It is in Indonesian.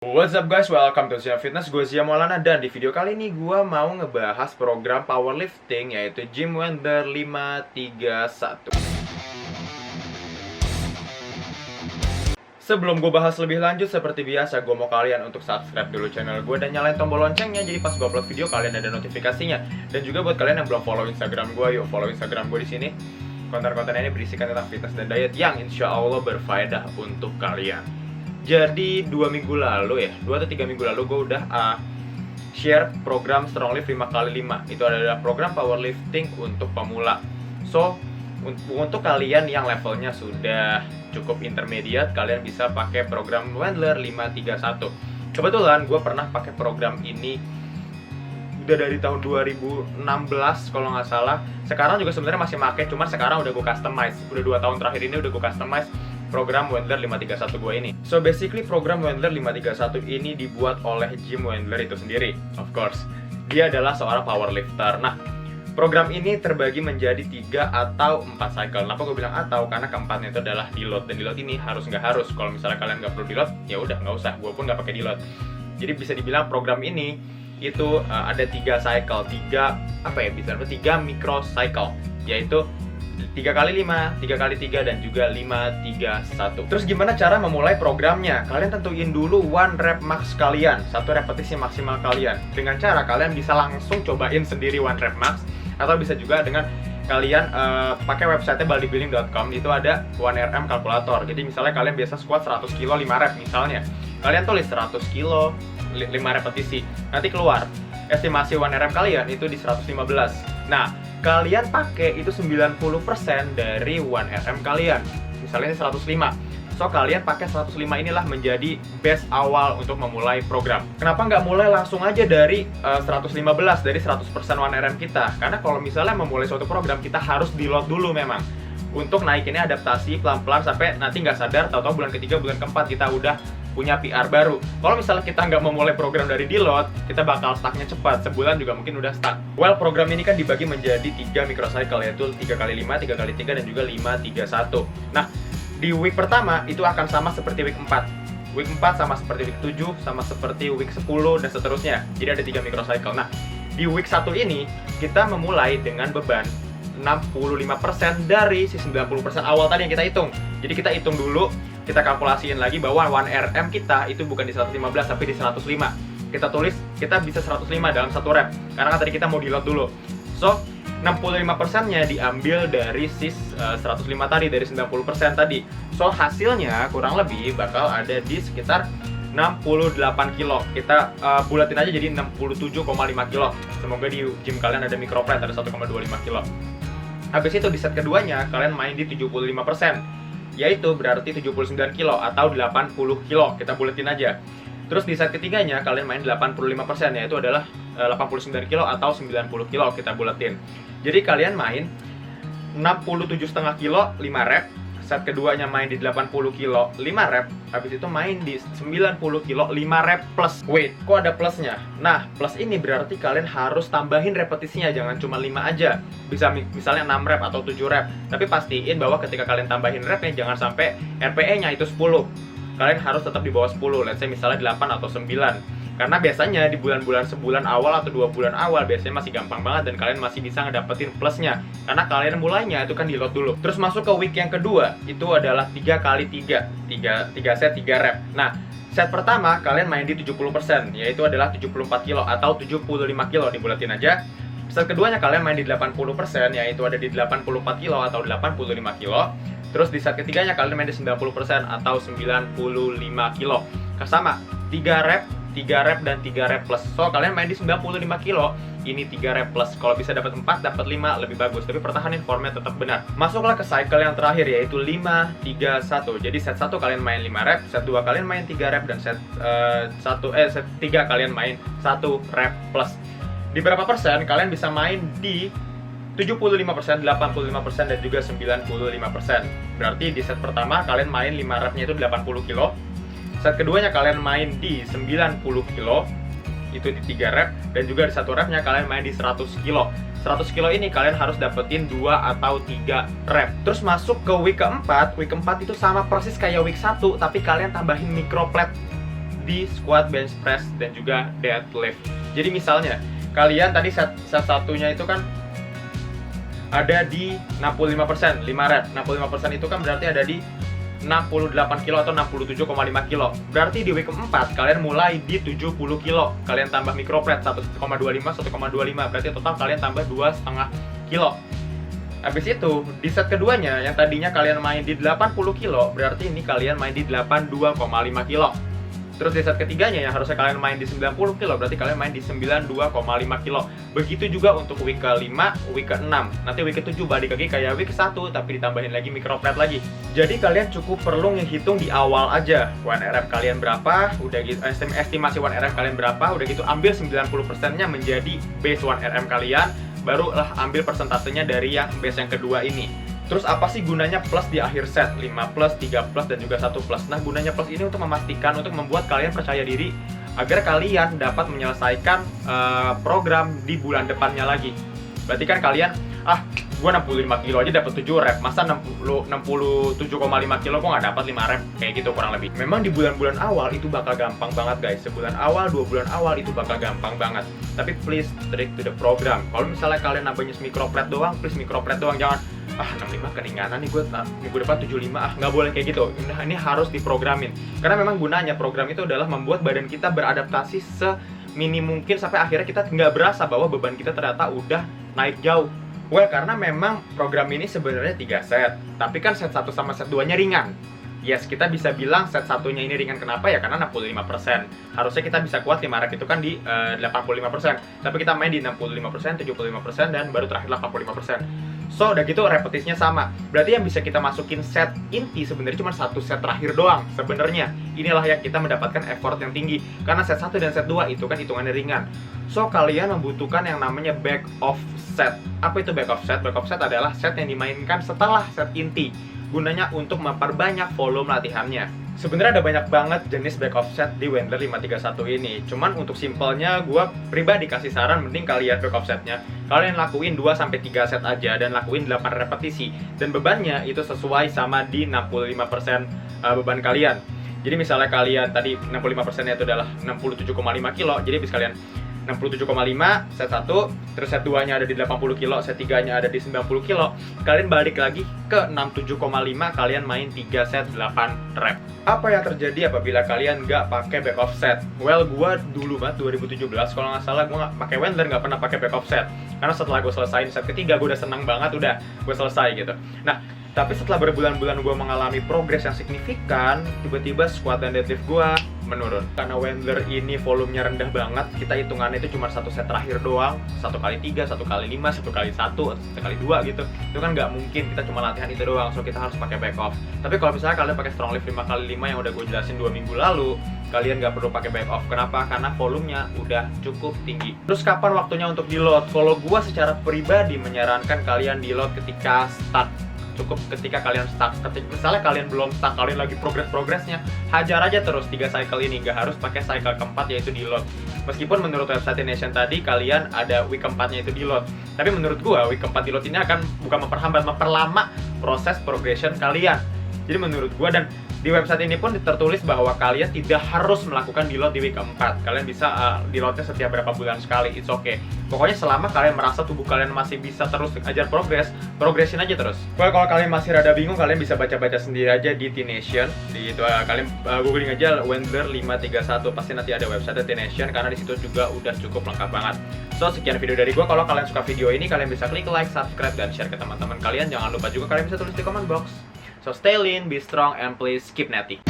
What's up guys, welcome to Zia Fitness, gue Zia Maulana. Dan di video kali ini gue mau ngebahas program powerlifting, yaitu Gym Wendler 531. Sebelum gue bahas lebih lanjut, seperti biasa gue mau kalian untuk subscribe dulu channel gue dan nyalain tombol loncengnya, jadi pas gue upload video kalian ada notifikasinya. Dan juga buat kalian yang belum follow Instagram gue, yuk follow Instagram gue di sini. Konten-konten ini berisikan tentang fitness dan diet yang insya Allah berfaedah untuk kalian. Jadi 2 minggu lalu ya, 2 atau 3 minggu lalu gue udah share program Strong Lift 5x5. Itu adalah program powerlifting untuk pemula. So, untuk kalian yang levelnya sudah cukup intermediate, kalian bisa pakai program Wendler 531. Kebetulan gue pernah pakai program ini udah dari tahun 2016 kalau nggak salah. Sekarang juga sebenarnya masih pakai, cuman sekarang udah gue customize. Udah 2 tahun terakhir ini udah gue customize program Wendler 531 gue ini. So basically program Wendler 531 ini dibuat oleh Jim Wendler itu sendiri. Of course, dia adalah seorang powerlifter. Nah, program ini terbagi menjadi 3 atau 4 cycle. Kenapa gue bilang atau? Karena keempatnya itu adalah deload. Dan deload ini harus nggak harus. Kalau misalnya kalian nggak perlu deload, ya udah nggak usah. Gue pun nggak pakai deload. Jadi bisa dibilang program ini itu ada 3 cycle, 3 micro cycle, yaitu 3x5, 3x3, dan juga 531. Terus gimana cara memulai programnya? Kalian tentuin dulu 1 rep max kalian, 1 repetisi maksimal kalian. Dengan cara kalian bisa langsung cobain sendiri 1 rep max, atau bisa juga dengan kalian pakai website bodybuilding.com. Itu ada 1RM kalkulator. Jadi misalnya kalian biasa squat 100 kilo 5 rep misalnya, kalian tulis 100 kilo 5 repetisi, nanti keluar estimasi 1RM kalian itu di 115. Nah, kalian pakai itu 90% dari 1RM kalian. Misalnya ini 105. So, kalian pakai 105 inilah menjadi base awal untuk memulai program. Kenapa nggak mulai langsung aja dari 115, dari 100% 1RM kita? Karena kalau misalnya memulai suatu program, kita harus deload dulu memang. Untuk naikinnya adaptasi pelan-pelan sampai nanti nggak sadar, tahu-tahu bulan ketiga, bulan keempat kita udah punya PR baru. Kalau misalnya kita nggak memulai program dari deload, kita bakal stucknya cepat. Sebulan juga mungkin udah stuck. Well, program ini kan dibagi menjadi 3 microcycle, yaitu 3x5, 3x3, dan juga 531. Nah, di week pertama itu akan sama seperti week 4. Week 4 sama seperti week 7, sama seperti week 10, dan seterusnya. Jadi ada 3 microcycle. Nah, di week 1 ini kita memulai dengan beban 65% dari si 90% awal tadi yang kita hitung. Jadi kita hitung dulu, kita kalkulasiin lagi bahwa 1RM kita itu bukan di 115 tapi di 105. Kita tulis kita bisa 105 dalam 1 rep. Karena kan tadi kita mau deload dulu. So, 65%-nya diambil dari sis 105 tadi, dari 90% tadi. So, hasilnya kurang lebih bakal ada di sekitar 68 kilo. Kita bulatin aja jadi 67,5 kilo. Semoga di gym kalian ada microplate, ada 1,25 kilo. Habis itu di set keduanya kalian main di 75%, yaitu berarti 79 kilo atau 80 kilo. Kita buletin aja. Terus di set ketiganya kalian main 85%, yaitu adalah 89 kilo atau 90 kilo. Kita buletin. Jadi kalian main 67,5 kilo 5 rep. Set keduanya main di 80 kilo 5 rep. Habis itu main di 90 kilo 5 rep plus. Wait, kok ada plusnya? Nah, plus ini berarti kalian harus tambahin repetisinya, jangan cuma 5 aja. Bisa misalnya 6 rep atau 7 rep. Tapi pastiin bahwa ketika kalian tambahin repnya jangan sampai RPE-nya itu 10. Kalian harus tetap di bawah 10. Let's say misalnya 8 atau 9. Karena biasanya di bulan-bulan sebulan awal atau 2 bulan awal biasanya masih gampang banget dan kalian masih bisa ngedapetin plusnya. Karena kalian mulainya itu kan di load dulu. Terus masuk ke week yang kedua, itu adalah 3x3. 3 set 3 rep. Nah, set pertama kalian main di 70%, yaitu adalah 74 kilo atau 75 kilo, dibulatin aja. Set keduanya kalian main di 80%, yaitu ada di 84 kilo atau 85 kilo. Terus di set ketiganya kalian main di 90% atau 95 kilo. Sama, 3 rep, 3 rep, dan 3 rep plus. So, kalian main di 95 kilo, ini 3 rep plus. Kalau bisa dapat 4, dapat 5, lebih bagus. Tapi pertahanin formnya tetap benar. Masuklah ke cycle yang terakhir, yaitu 5-3-1. Jadi set 1 kalian main 5 rep, set 2 kalian main 3 rep, dan set 3 kalian main 1 rep plus. Di berapa persen? Kalian bisa main di 75%, 85%, dan juga 95%. Berarti di set pertama kalian main 5 repnya itu 80 kilo. Set keduanya kalian main di 90 kilo, itu di 3 rep, dan juga di 1 repnya kalian main di 100 kilo. 100 kilo ini kalian harus dapetin 2 atau 3 rep. Terus masuk ke week keempat. Week keempat itu sama persis kayak week 1, tapi kalian tambahin microplate di squat, bench press, dan juga deadlift. Jadi misalnya kalian tadi set satunya itu kan ada di 65%, 5 rep. 65% itu kan berarti ada di 68 kilo atau 67,5 kilo. Berarti di week keempat kalian mulai di 70 kilo. Kalian tambah micropret 1,25, 1,25. Berarti total kalian tambah 2,5 kilo. Habis itu, di set keduanya yang tadinya kalian main di 80 kilo, berarti ini kalian main di 82,5 kilo. Terus di set ketiganya yang harusnya kalian main di 90 kilo, berarti kalian main di 92,5 kilo. Begitu juga untuk week ke-5, week ke-6. Nanti week ke-7 balik lagi kayak week ke-1, tapi ditambahin lagi micropret lagi. Jadi kalian cukup perlu ngehitung di awal aja 1RM kalian berapa, udah gitu estimasi 1RM kalian berapa, udah gitu ambil 90%-nya menjadi base 1RM kalian, barulah ambil persentasenya dari yang base yang kedua ini. Terus apa sih gunanya plus di akhir set? 5 plus, 3 plus, dan juga 1 plus. Nah, gunanya plus ini untuk memastikan, untuk membuat kalian percaya diri agar kalian dapat menyelesaikan program di bulan depannya lagi. Berarti kan kalian, gue 65 kilo aja dapat 7 rep, masa 67,5 kilo gue nggak dapat 5 rep, kayak gitu kurang lebih. Memang di bulan-bulan awal itu bakal gampang banget guys, sebulan awal, 2 bulan awal itu bakal gampang banget. Tapi please stick to the program. Kalau misalnya kalian nambahnya microplet doang, please microplet doang, jangan 65 keninganan nih gue minggu depan 75, nggak boleh kayak gitu. Ini harus diprogramin, karena memang gunanya program itu adalah membuat badan kita beradaptasi semini mungkin sampai akhirnya kita nggak berasa bahwa beban kita ternyata udah naik jauh. Well, karena memang program ini sebenarnya 3 set, tapi kan set 1 sama set 2-nya ringan. Yes, kita bisa bilang set satunya ini ringan, kenapa ya? Karena 65%. Harusnya kita bisa kuat 5 rep itu kan di 85%. Tapi kita main di 65%, 75%, dan baru terakhir 85%. So, udah gitu repetisinya sama. Berarti yang bisa kita masukin set inti sebenarnya cuma 1 set terakhir doang sebenarnya. Inilah yang kita mendapatkan effort yang tinggi. Karena set 1 dan set 2 itu kan hitungannya ringan. So, kalian membutuhkan yang namanya back off set. Apa itu back off set? Back off set adalah set yang dimainkan setelah set inti. Gunanya untuk memperbanyak volume latihannya. Sebenarnya ada banyak banget jenis back off set di Wendler 531 ini. Cuman untuk simpelnya, gue pribadi kasih saran mending kalian back off setnya kalian lakuin 2-3 set aja dan lakuin 8 repetisi. Dan bebannya itu sesuai sama di 65% beban kalian. Jadi misalnya kalian tadi 65%-nya itu adalah 67,5 kilo, jadi bisa kalian 67,5 set 1, terus set 2-nya ada di 80 kilo, set 3-nya ada di 90 kilo. Kalian balik lagi ke 67,5, kalian main 3 set 8 rep. Apa yang terjadi apabila kalian nggak pakai back off set? Well, gue dulu banget 2017 kalau nggak salah gue nggak pakai Wendler, nggak pernah pakai back off set. Karena setelah gue selesai set ketiga, gue udah senang banget, udah gue selesai gitu. Nah, tapi setelah berbulan-bulan gue mengalami progres yang signifikan, tiba-tiba squat dan deadlift gue menurun. Karena Wendler ini volumenya rendah banget, kita hitungannya itu cuma 1 set terakhir doang, 1 kali 3, 1 kali 5, 1 kali 1, 1 kali 2 gitu. Itu kan nggak mungkin, kita cuma latihan itu doang, so kita harus pakai back off. Tapi kalau misalnya kalian pakai strong lift 5 kali 5 yang udah gue jelasin 2 minggu lalu, kalian nggak perlu pakai back off. Kenapa? Karena volumenya udah cukup tinggi. Terus kapan waktunya untuk di load? Kalau gue secara pribadi menyarankan kalian di load ketika start. Cukup ketika kalian stuck. Misalnya kalian belum stuck, kalian lagi progresnya, hajar aja terus 3 cycle ini, nggak harus pakai cycle keempat yaitu di load. Meskipun menurut website Nation tadi kalian ada week keempatnya itu di load, tapi menurut gua week keempat di load ini akan bukan memperhambat, memperlama proses progression kalian. Jadi menurut gua, dan di website ini pun tertulis bahwa kalian tidak harus melakukan deload di week keempat. Kalian bisa deloadnya setiap berapa bulan sekali, it's okay. Pokoknya selama kalian merasa tubuh kalian masih bisa terus ajar progressin aja terus. Kalau kalian masih rada bingung, kalian bisa baca-baca sendiri aja di T-Nation. Di itu kalian googling aja Wendler 531, pasti nanti ada website T-Nation, karena di situ juga udah cukup lengkap banget. So, sekian video dari gua. Kalau kalian suka video ini, kalian bisa klik like, subscribe, dan share ke teman-teman kalian. Jangan lupa juga kalian bisa tulis di comment box. So stay lean, be strong, and please keep natty.